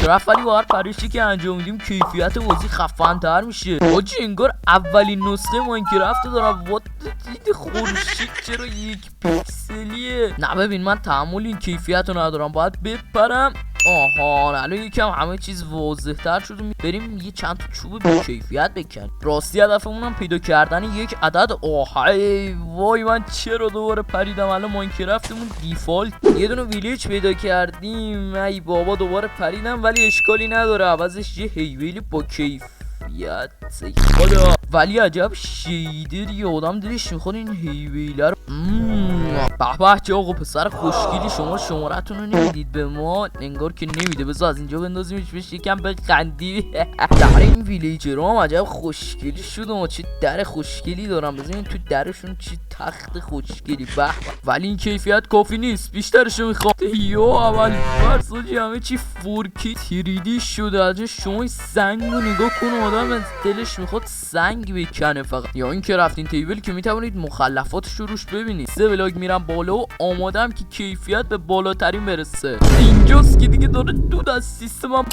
ماینکرافت، ولی با هر پرشی که انجام میدیم کیفیت بازی خفن تر میشه. حاجی انگار اولین نسخه ماینکرافت دارم. وات دید خورشید چرا 1 پیکسلیه؟ نه ببین من تحمل این کیفیت رو ندارم، باید بپرم. آها الان یکم همه چیز واضح تر شده. بریم یه چند تا چوب با کیفیت بکنیم. راستی هدفمون هم پیدا کردن یک عدد. آهای وای من چرا دوباره پریدم؟ الان ماینکرافتمون دیفالت یه دونه ویلیج پیدا کردیم. ای بابا دوباره پریدم، ولی اشکالی نداره، عوضش یه هیویلی با کیفیت خدا. ولی عجب شیدری آدم دلش میخواد این هیویله رو. به به چه آقا پسر خوشگلی، شما شمارتون رو نمیدید به ما؟ انگار که نمیده. بذار از اینجا بندازیمش بهش یکم بخندی. در این ویلیجر هم عجب خوشگلی شد. چه در خوشگلی دارم. بذارین تو درشون چه تخت خوشگلی. به ولی این کیفیت کافی نیست، بیشترشو میخوام. یو اول فرساجی همه چی 4K 3D شده. از شما سنگو نگاه کن، آدم دلش میخواد سنگ بکنه فقط. یا این که رفتین تیبل که میتونید مخلفاتش رو روش ببینید. 3 بلاک میرم بالا و آمادم که کیفیت به بالاترین برسه. اینجاست که دیگه داره دود از سیستمم